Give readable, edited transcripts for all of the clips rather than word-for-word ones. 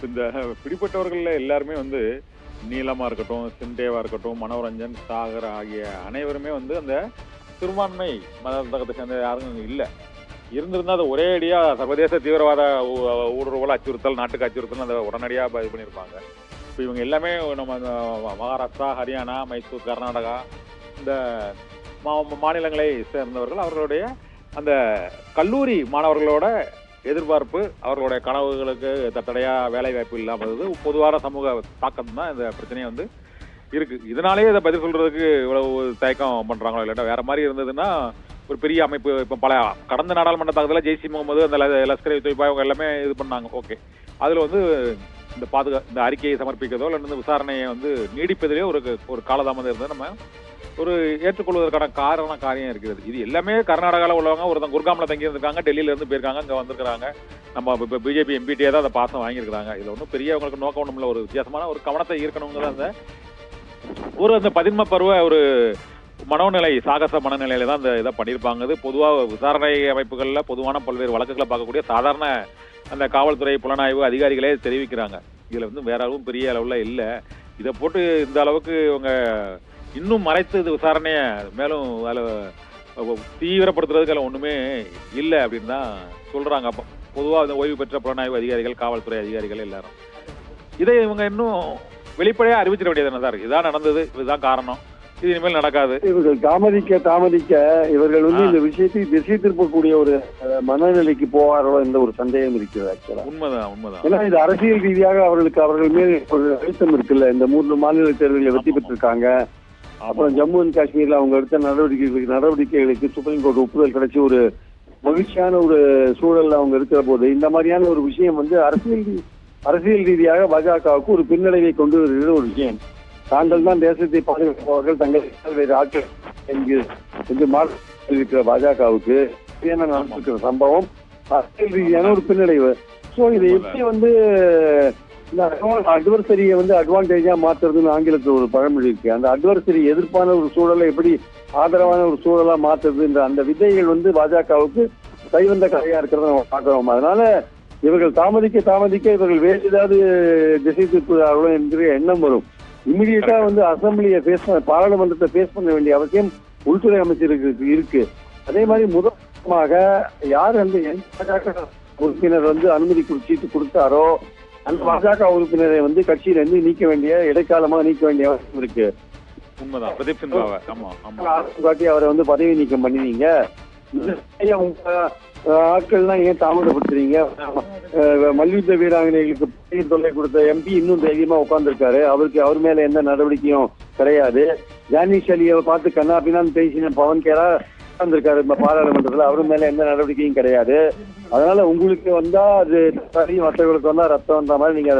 இந்த பிடிப்பட்டவர்கள் எல்லாருமே வந்து நீலமா இருக்கட்டும், சிண்டேவா இருக்கட்டும், மனோரஞ்சன், சாகர் ஆகிய அனைவருமே வந்து அந்த சிறுபான்மை மதத்தை சேர்ந்த யாரும் இல்லை. இருந்திருந்தா அது ஒரே அடியா சர்வதேச தீவிரவாத ஊடுருவல், அச்சுறுத்தல், நாட்டுக்கு அச்சுறுத்தல் அதை உடனடியாக இது பண்ணியிருப்பாங்க. இப்போ இவங்க எல்லாமே நம்ம மகாராஷ்டிரா, ஹரியானா, மைசூர், கர்நாடகா இந்த மாநிலங்களை சேர்ந்தவர்கள். அவர்களுடைய அந்த கல்லூரி மாணவர்களோட எதிர்பார்ப்பு, அவர்களுடைய கனவுகளுக்கு தடையா வேலை வாய்ப்பு இல்லாமல் பொதுவான சமூக தாக்கம் தான் இந்த பிரச்சனையை வந்து இருக்கு. இதனாலேயே இதை பதில் சொல்றதுக்கு இவ்வளவு தயக்கம் பண்றாங்களோ, இல்லாட்டா வேற மாதிரி இருந்ததுன்னா ஒரு பெரிய அமைப்பு. இப்போ பல கடந்த நாடாளுமன்ற தாக்குதல ஜெய்சி முகமது, அந்த லஷ்கர் தொய்பா இவங்க எல்லாமே இது பண்ணாங்க. ஓகே, அதுல வந்து இந்த அறிக்கையை சமர்ப்பிக்கிறதோ இல்லை இந்த விசாரணையை வந்து நீடிப்பதிலே ஒரு காலதாமதம் இருந்தது நம்ம ஒரு ஏற்றுக்கொள்வதற்கான காரியம் இருக்கிறது. இது எல்லாமே கர்நாடகாவில் உள்ளவங்க ஒருத்தன் குர்காமில் தங்கி இருந்திருக்காங்க, டெல்லியில இருந்து போயிருக்காங்க, இங்கே வந்திருக்காங்க. நம்ம இப்போ பிஜேபி எம்பிடியே தான் அதை பாசம் வாங்கியிருக்கிறாங்க. இதில் ஒன்றும் பெரிய அவங்களுக்கு நோக்கம் ஒன்றும் இல்லை. ஒரு வித்தியாசமான ஒரு கவனத்தை ஈர்க்கணுங்கிறது அந்த பதின்ம பருவ ஒரு மனோநிலை, சாகச மனநிலையில தான் இந்த இதை பண்ணியிருப்பாங்க. பொதுவாக விசாரணை அமைப்புகளில் பொதுவான பல்வேறு வழக்குகளை பார்க்கக்கூடிய சாதாரண அந்த காவல்துறை புலனாய்வு அதிகாரிகளே தெரிவிக்கிறாங்க. இதில் வந்து வேற அளவும் பெரிய அளவில் இல்லை. இதை போட்டு இந்த அளவுக்கு இவங்க இன்னும் மறைத்து இது விசாரணையை மேலும் அதில் தீவிரப்படுத்துறதுக்கு அதில் ஒன்றுமே இல்லை அப்படின்னு தான் சொல்கிறாங்க. அப்போ பொதுவாக இந்த ஓய்வு பெற்ற புலனாய்வு அதிகாரிகள், காவல்துறை அதிகாரிகள் எல்லாரும் இதை இவங்க இன்னும் வெளிப்படையாக அறிவிச்சிட வேண்டியது சார். இதான் நடந்தது, இதுதான் காரணம், இது இனிமேல் நடக்காது. இவர்கள் தாமதிக்க இவர்கள் வந்து இந்த விஷயத்தை திசை திருப்பக்கூடிய ஒரு மனநிலைக்கு போவார்களோ என்ற ஒரு சந்தேகம் இருக்கிறது. ஆக்சுவலா உண்மைதான். ஏன்னா இது அரசியல் ரீதியாக அவர்கள் மேல் ஒரு அழுத்தம் இருக்குல்ல. இந்த 3 மாநில தேர்தலில் வெற்றி பெற்றிருக்காங்க. அப்புறம் ஜம்மு அண்ட் காஷ்மீர்ல அவங்க எடுத்த நடவடிக்கைகளுக்கு சுப்ரீம் கோர்ட் ஒப்புதல் கிடைச்சி ஒரு மகிழ்ச்சியான ஒரு சூழல்ல அவங்க இருக்கிற போது இந்த மாதிரியான ஒரு விஷயம் வந்து அரசியல் ரீதியாக பாஜகவுக்கு ஒரு பின்னடைவை கொண்டு வருகிற ஒரு விஷயம். தாங்கள் தான் தேசத்தை பாதுகாப்பவர்கள், தங்கள் வேறு ஆட்கள் என்று இருக்கிற பாஜகவுக்கு நடந்திருக்கிற சம்பவம் அரசியல் ரீதியான ஒரு பின்னடைவு. ஸோ இதை எப்படி வந்து இந்த அட்வர்சரியை வந்து அட்வான்டேஜா மாத்துறதுன்னு ஆங்கிலத்தில் ஒரு பழமொழி இருக்கு. அந்த அட்வர்சரி எதிர்ப்பான ஒரு சூழலை எப்படி ஆதரவான ஒரு சூழலா மாத்துறதுன்ற அந்த விதைகள் வந்து பாஜகவுக்கு கைவந்த கதையா இருக்கிறத நம்ம பார்க்கிறோம். அதனால இவர்கள் தாமதிக்க இவர்கள் வேறு ஏதாவது திசை திருப்புகிறார்களோ என்கிற எண்ணம் வரும். இம்மிடியட்டா வந்து அசம்பிளியை பாராளுமன்றத்தை பேஸ் பண்ண வேண்டிய அவசியம் உள்துறை அமைச்சருக்கு இருக்கு. அதே மாதிரி முதலாக யார் அந்த பாஜக உறுப்பினர் வந்து அனுமதி சீட்டு கொடுத்தாரோ அந்த பாஜக உறுப்பினரை வந்து கட்சியில இருந்து நீக்க வேண்டிய, இடைக்காலமா நீக்க வேண்டிய அவசியம் இருக்கு. காட்டி அவரை வந்து பதவி நீக்கம் பண்ணினீங்க. ஆட்கள்லாம் ஏன் தாமதப்படுத்துறீங்க? மல்யுத்த வீராங்கனைகளுக்கு தொல்லை கொடுத்த எம்பி இன்னும் தைரியமா உட்கார்ந்துருக்காரு. அவர் மேல எந்த நடவடிக்கையும் கிடையாது. ஜானிஷ் அலியை பார்த்து கண்ணா பின்னான்னு பேசின பவன் கேரா உட்கார்ந்துருக்காரு பாராளுமன்றத்துல, அவரு மேல எந்த நடவடிக்கையும் கிடையாது. அதனால உங்களுக்கு வந்தா அது மற்றவர்களுக்கு வந்தா ரத்தம் வந்த மாதிரி நீங்க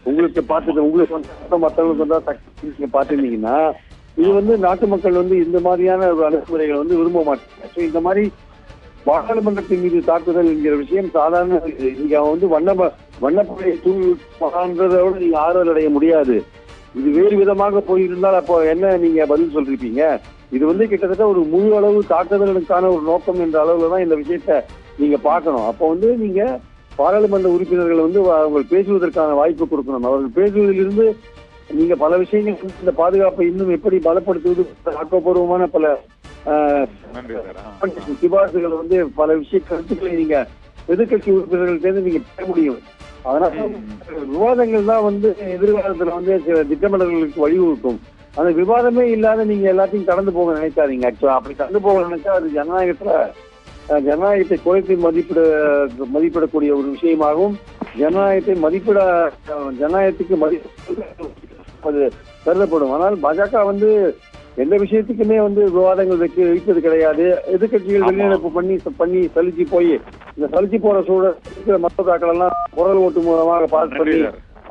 உங்களுக்கு பார்த்துட்டு உங்களுக்கு வந்து ரத்தம் மற்றவங்களுக்கு வந்தா சக்தி நீங்க பார்த்துருந்தீங்கன்னா இது வந்து நாட்டு மக்கள் வந்து இந்த மாதிரியான ஒரு அணுகுமுறைகளை வந்து விரும்ப மாட்டாங்க. ஸோ இந்த மாதிரி பாராளுமன்றத்தின் மீது தாக்குதல் என்கிற விஷயம் சாதாரண நீங்க வந்து வண்ணப்படையை தூண்டதோட நீங்க ஆறுதல் அடைய முடியாது. இது வேறு விதமாக போயிருந்தால் அப்போ என்ன நீங்க பதில் சொல்லிருப்பீங்க? இது வந்து கிட்டத்தட்ட ஒரு முழு அளவு தாக்குதலுக்கான ஒரு நோக்கம் என்ற அளவுல தான் இந்த விஷயத்த நீங்க பார்க்கணும். அப்போ வந்து நீங்க பாராளுமன்ற உறுப்பினர்கள் வந்து அவங்க பேசுவதற்கான வாய்ப்பு கொடுக்கணும். அவர்கள் பேசுவதிலிருந்து நீங்க பல விஷயங்கள் இந்த பாதுகாப்பை இன்னும் எப்படி பலப்படுத்துவது ஆக்கப்பூர்வமான பல சிபாரிசுகள் வந்து பல கருத்துக்களை நீங்க எதிர்கட்சி உறுப்பினர்கள் நீங்க பெற முடியும். அதனால விவாதங்கள் தான் வந்து எதிர்காலத்துல வந்து சில திட்டமிடல்களுக்கு வழிவகுக்கும். அந்த விவாதமே இல்லாத நீங்க எல்லாத்தையும் கடந்து போக நினைக்காதீங்க. ஆக்சுவலா அப்படி கடந்து போக நினைச்சா அது ஜனநாயகத்தை குறைத்து மதிப்பிடக்கூடிய ஒரு விஷயமாகவும் ஜனநாயகத்துக்கு அது கருதப்படும். ஆனால் பாஜக வந்து எந்த விஷயத்துக்குமே வந்து விவாதங்கள் வைப்பது கிடையாது. எதிர்கட்சிகள் வெளிநடப்பு பண்ணி சலிச்சு போய் இந்த சலிச்சு போற சூழல் மசோதாக்கள் எல்லாம் குரல் ஓட்டு மூலமாக பாஸ் பண்ணி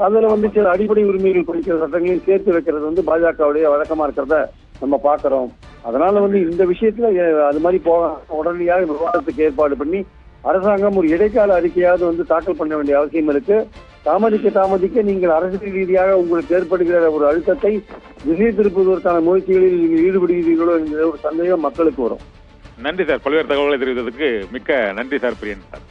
அதுல வந்து சில அடிப்படை உரிமைகள் குறிக்கிற சட்டங்களையும் சேர்த்து வைக்கிறது வந்து பாஜகவுடைய வழக்கமா இருக்கிறத நம்ம பாக்குறோம். அதனால வந்து இந்த விஷயத்துல அது மாதிரி உடனடியாக விவாதத்துக்கு ஏற்பாடு பண்ணி அரசாங்கம் ஒரு இடைக்கால அறிக்கையாவது வந்து தாக்கல் பண்ண வேண்டிய அவசியம் இருக்கு. தாமதிக்க நீங்கள் அரசியல் ரீதியாக உங்களுக்கு ஏற்படுகிற ஒரு அழுத்தத்தை திசை திருப்புவதற்கான முயற்சிகளில் நீங்கள் ஈடுபடுகிறீர்களோ என்கிற ஒரு சந்தேகம் மக்களுக்கு வரும். நன்றி சார், பல்வேறு தகவல்களை தெரிவித்ததுக்கு மிக்க நன்றி சார் பிரியன் சார்.